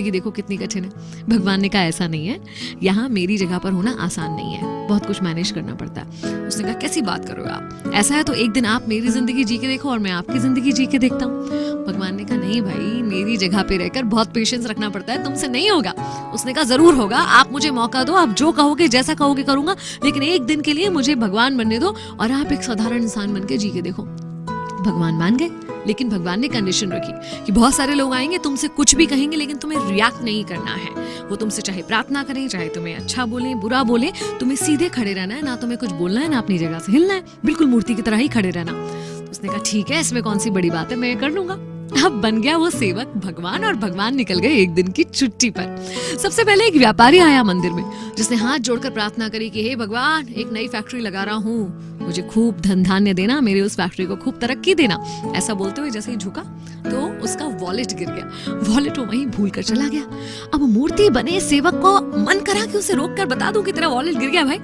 कि देखो कितनी कठिन है। भगवान ने कहा ऐसा नहीं है, यहाँ मेरी जगह पर होना आसान नहीं है, बहुत कुछ मैनेज करना पड़ता है। उसने कहा कैसी बात करोगे आप, ऐसा है तो एक दिन आप मेरी जिंदगी जी के देखो और मैं आपकी जिंदगी जी के देखता हूँ। भगवान ने कहा नहीं भाई, मेरी जगह पे रहकर बहुत पेशेंस रखना पड़ता है, तुमसे नहीं होगा। उसने कहा जरूर होगा, आप मुझे मौका दो, आप जो कहोगे जैसा कहोगे करूंगा, लेकिन एक दिन के लिए मुझे भगवान बनने दो और आप एक साधारण इंसान बन के जी के देखो। भगवान मान गए, लेकिन भगवान ने कंडीशन रखी कि बहुत सारे लोग आएंगे, तुमसे कुछ भी कहेंगे, लेकिन तुम्हें रिएक्ट नहीं करना है। वो तुमसे चाहे प्रार्थना करें, चाहे तुम्हें अच्छा बोले बुरा बोले, तुम्हें सीधे खड़े रहना है, ना तुम्हें कुछ बोलना है, ना अपनी जगह से हिलना है, बिल्कुल मूर्ति की तरह ही खड़े रहना। उसने कहा ठीक है, इसमें कौन सी बड़ी बात है, मैं कर लूंगा। अब बन गया वो सेवक भगवान, और भगवान निकल गए एक दिन की छुट्टी पर। सबसे पहले एक व्यापारी आया मंदिर में, जिसने हाथ जोड़कर प्रार्थना करी कि हे भगवान, एक नई फैक्ट्री लगा रहा हूँ, मुझे खूब धन धान्य देना, मेरे उस फैक्ट्री को खूब तरक्की देना। ऐसा बोलते हुए जैसे ही झुका तो उसका वॉलेट गिर गया, वॉलेट वो वहीं भूल कर चला गया। अब मूर्ति बने सेवक को मन करा कि उसे रोक कर बता दूं कि तेरा वॉलेट गिर गया भाई,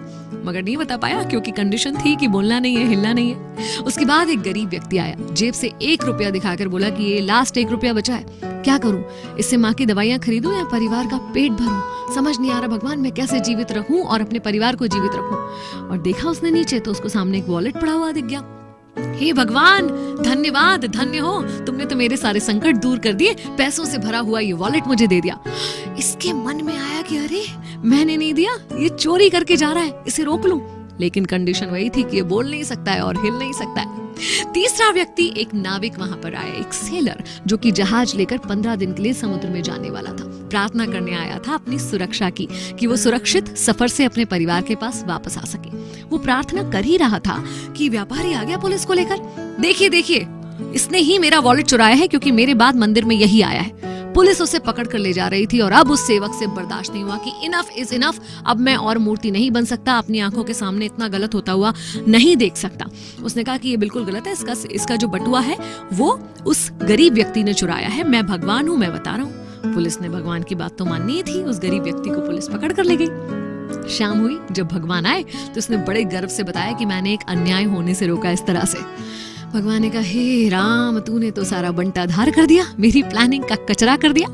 मगर नहीं बता पाया क्योंकि कंडीशन थी कि बोलना नहीं है, हिलना नहीं है। उसके बाद एक गरीब व्यक्ति आया, जेब से 1 रुपया दिखाकर बोला कि ये लास्ट 1 रुपया बचा है, क्या करूं, इससे माँ की दवाइयां खरीदूं या परिवार का पेट भरूं, समझ नहीं आ रहा भगवान, मैं कैसे जीवित रहूं और अपने परिवार को जीवित रखूं। और देखा उसने नीचे तो उसको सामने एक वॉलेट पड़ा हुआ दिख गया। हे भगवान, धन्यवाद, धन्य हो, तुमने तो मेरे सारे संकट दूर कर दिए, पैसों से भरा हुआ ये वॉलेट मुझे दे दिया। इसके मन में आया कि अरे मैंने नहीं दिया, ये चोरी करके जा रहा है, इसे रोक लूं। लेकिन कंडीशन वही थी कि ये बोल नहीं सकता है और हिल नहीं सकता है। तीसरा व्यक्ति एक नाविक वहां पर आया, एक सेलर, जो कि जहाज लेकर 15 दिन के लिए समुद्र में जाने वाला था। प्रार्थना करने आया था अपनी सुरक्षा की, कि वो सुरक्षित सफर से अपने परिवार के पास वापस आ सके। वो प्रार्थना कर ही रहा था कि व्यापारी आ गया पुलिस को लेकर। देखिए देखिए, इसने ही मेरा वॉलेट चुराया है, क्योंकि मेरे बाद मंदिर में यही आया है। पुलिस उसे पकड़ कर ले जा रही थी और अब उस सेवक से बर्दाश्त नहीं हुआ कि इनफ इज इनफ, अब मैं और मूर्ति नहीं बन सकता, अपनी आंखों के सामने इतना गलत होता हुआ नहीं देख सकता। उसने कहा कि ये बिल्कुल गलत है, इसका जो बटुआ है वो उस गरीब व्यक्ति ने चुराया है, मैं भगवान हूं, मैं बता रहा हूँ। पुलिस ने भगवान की बात तो माननी ही थी, उस गरीब व्यक्ति को पुलिस पकड़ कर ले गई। शाम हुई, जब भगवान आए तो उसने बड़े गर्व से बताया कि मैंने एक अन्याय होने से रोका इस तरह से। भगवान ने कहा हे राम, तूने तो सारा बंटाधार कर दिया, मेरी प्लानिंग का कचरा कर दिया।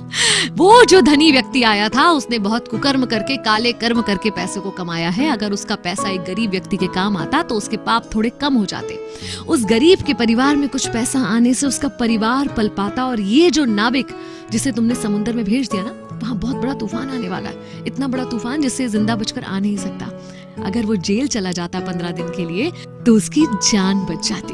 वो जो धनी व्यक्ति आया था, उसने बहुत कुकर्म करके, काले कर्म करके पैसे को कमाया है। अगर उसका पैसा एक गरीब व्यक्ति के काम आता तो उसके पाप थोड़े कम हो जाते। उस गरीब के परिवार में कुछ पैसा आने से उसका परिवार पल पाता। और ये जो नाविक जिसे तुमने समुद्र में भेज दिया ना, वहाँ बहुत बड़ा तूफान आने वाला है, इतना बड़ा तूफान जिससे जिंदा बचकर आ नहीं सकता। अगर वो जेल चला जाता 15 दिन के लिए तो उसकी जान बच जाती।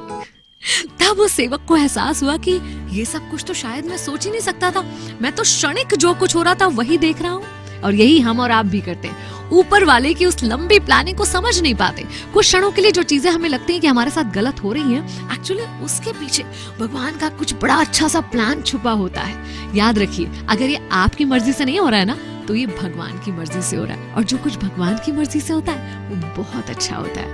तब उस सेवक को एहसास हुआ कि ये सब कुछ तो शायद मैं सोच ही नहीं सकता था, मैं तो क्षणिक जो कुछ हो रहा था वही देख रहा हूँ। और यही हम और आप भी करते हैं, ऊपर वाले की उस लंबी प्लानिंग को समझ नहीं पाते। कुछ क्षणों के लिए जो चीजें हमें लगती हैं कि हमारे साथ गलत हो रही हैं, एक्चुअली उसके पीछे भगवान का कुछ बड़ा अच्छा सा प्लान छुपा होता है। याद रखिए, अगर ये आपकी मर्जी से नहीं हो रहा है ना, तो ये भगवान की मर्जी से हो रहा है, और जो कुछ भगवान की मर्जी से होता है वो बहुत अच्छा होता है।